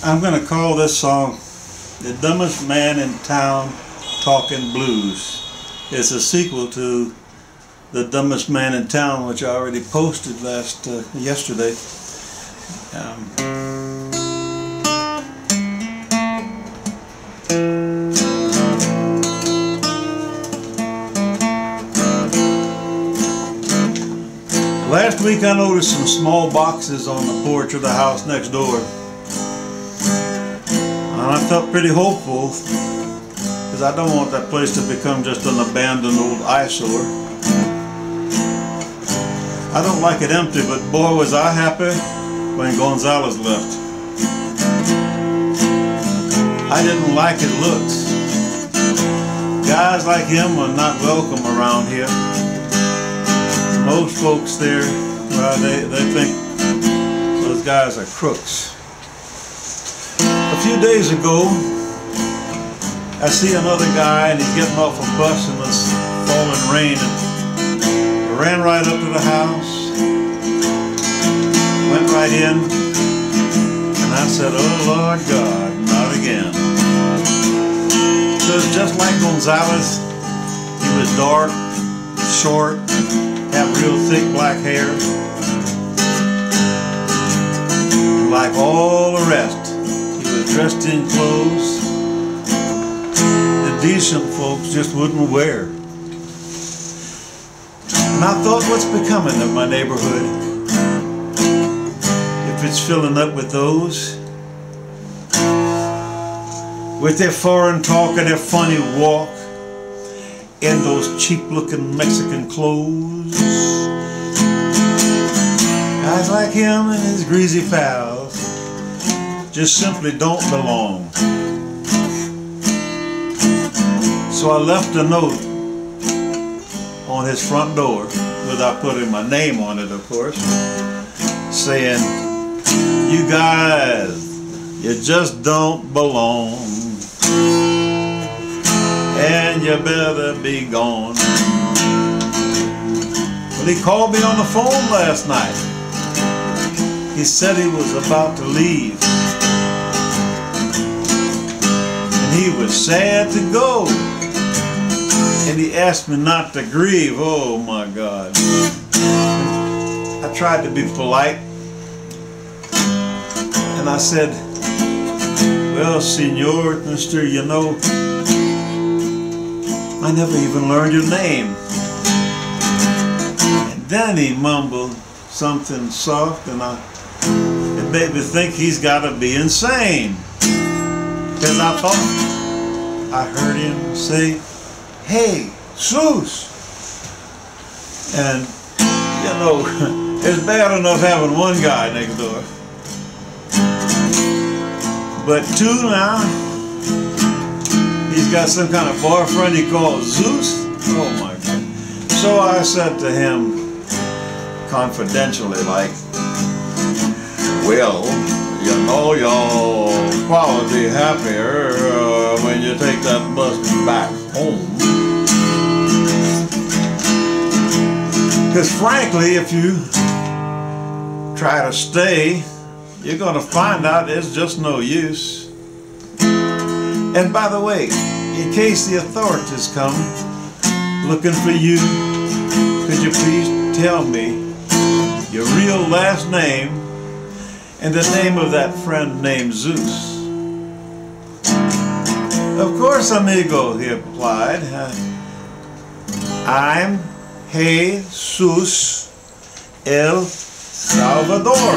I'm going to call this song The Dumbest Man in Town Talking Blues. It's a sequel to The Dumbest Man in Town, which I already posted yesterday. Last week I noticed some small boxes on the porch of the house next door. And I felt pretty hopeful, because I don't want that place to become just an abandoned old eyesore. I don't like it empty, but boy was I happy when Gonzalez left. I didn't like his looks. Guys like him are not welcome around here. Most folks there, well, they think those guys are crooks. A few days ago, I see another guy and he's getting off a bus in this falling rain, and I ran right up to the house, went right in, and I said, "Oh Lord God, not again." Because just like Gonzalez, he was dark, short, had real thick black hair. Like all the rest, he was dressed in clothes the decent folks just wouldn't wear. And I thought, what's becoming of my neighborhood if it's filling up with those? With their foreign talk and their funny walk, in those cheap-looking Mexican clothes. Guys like him and his greasy pals just simply don't belong. So I left a note on his front door, without putting my name on it, of course, saying, "You guys, you just don't belong, and you better be gone." But he called me on the phone last night. He said he was about to leave, and he was sad to go, and he asked me not to grieve. Oh my God. I tried to be polite, and I said, "Well, Senor, mister, you know, I never even learned your name." And then he mumbled something soft, and it made me think he's got to be insane. Because I thought I heard him say, "Hey, Sus." And, you know, it's bad enough having one guy next door, but two now. He's got some kind of boyfriend he calls Zeus. Oh my God. So I said to him, confidentially like, "Well, you know you'll probably be happier when you take that bus back home." Because frankly, if you try to stay, you're going to find out it's just no use. And by the way, in case the authorities come looking for you, could you please tell me your real last name and the name of that friend named Zeus? "Of course, amigo," he replied. "I'm Jesus El Salvador."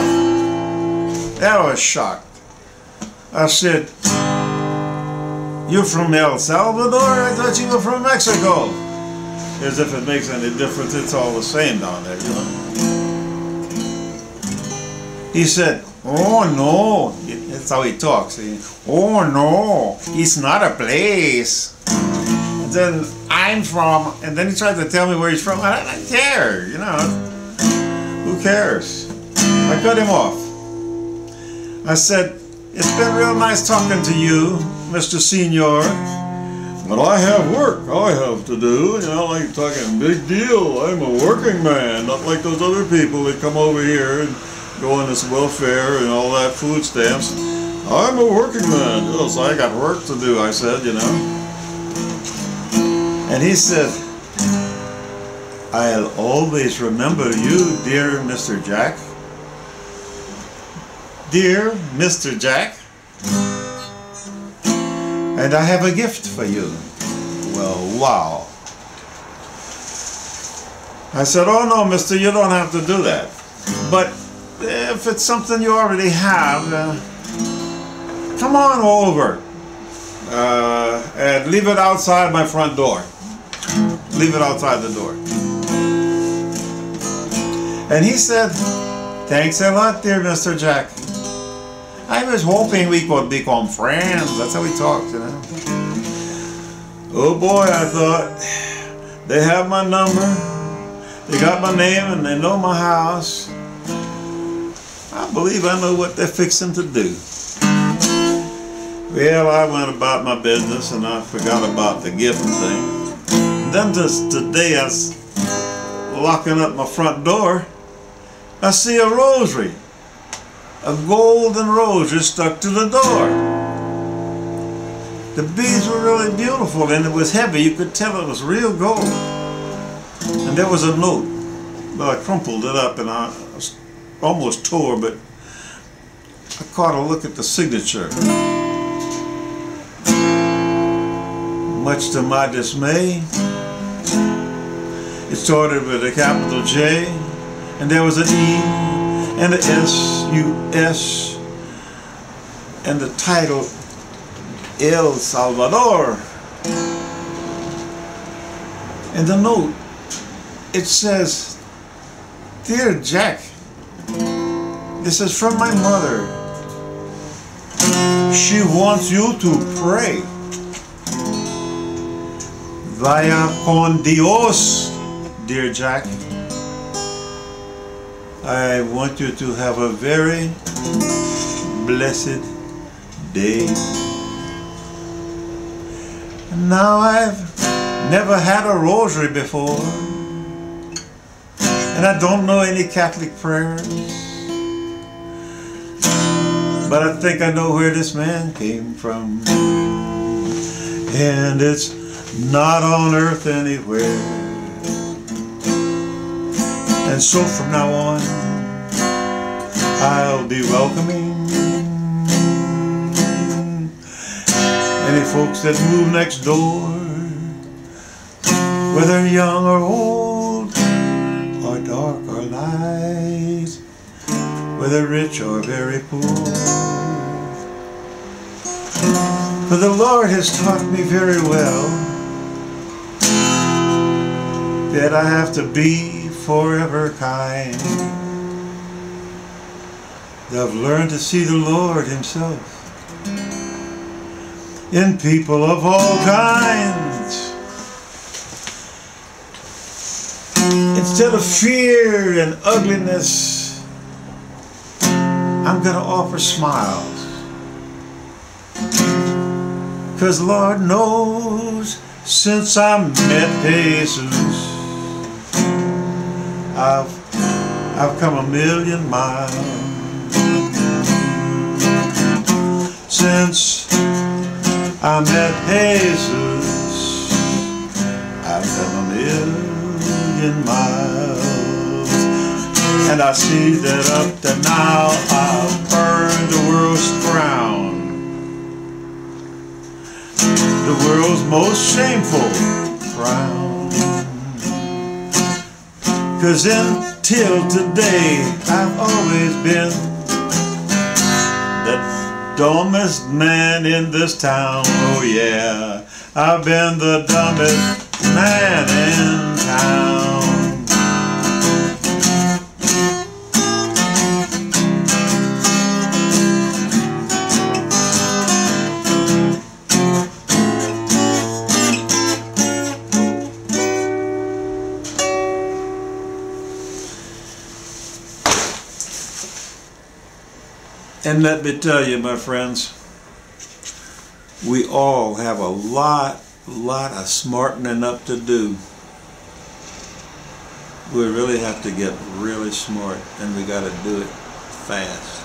I was shocked. I said, "You're from El Salvador? I thought you were from Mexico." As if it makes any difference, it's all the same down there, you know. He said, "Oh no," that's how he talks. "Oh no, it's not a place." And then I'm from, and then he tried to tell me where he's from. I don't care, you know. Who cares? I cut him off. I said, "It's been real nice talking to you, Mr. Senior, but I have work I have to do. You know, like talking big deal. I'm a working man, not like those other people that come over here and go on this welfare and all that food stamps. I'm a working man. Yes, I got work to do, I said, you know. And he said, I'll always remember you, dear Mr. Jack. Dear Mr. Jack, and I have a gift for you. Well, wow. I said, oh no, mister, you don't have to do that. But if it's something you already have, come on over and leave it outside my front door. Leave it outside the door. And he said, thanks a lot, dear Mr. Jack. I was hoping we could become friends. That's how we talked, you know. Oh boy, I thought, they have my number, they got my name, and they know my house. I believe I know what they're fixing to do. Well, I went about my business and I forgot about the gift thing. And then just today I was locking up my front door. I see a rosary. A golden rosary stuck to the door. The beads were really beautiful and it was heavy. You could tell it was real gold. And there was a note. Well, I crumpled it up and I almost tore, but I caught a look at the signature. Much to my dismay, it started with a capital J, and there was an E and an S-U-S, and the title El Salvador. And the note, it says, Dear Jack, this is from my mother. She wants you to pray. Vaya con Dios, dear Jack. I want you to have a very blessed day. Now I've never had a rosary before, and I don't know any Catholic prayers, but I think I know where this man came from, and it's not on earth anywhere. And so from now on, I'll be welcoming any folks that move next door, whether young or old, or dark or light, whether rich or very poor. For the Lord has taught me very well that I have to be forever kind. I've learned to see the Lord Himself in people of all kinds. Instead of fear and ugliness, I'm going to offer smiles. 'Cause Lord knows, since I met Jesus, I've come a million miles. Since I met Jesus, I've come a million miles. And I see that up to now I've earned the world's crown, the world's most shameful crown. 'Cause until today I've always been the dumbest man in this town. Oh yeah, I've been the dumbest man in town. And let me tell you, my friends, we all have a lot of smartening up to do. We really have to get really smart, and we got to do it fast.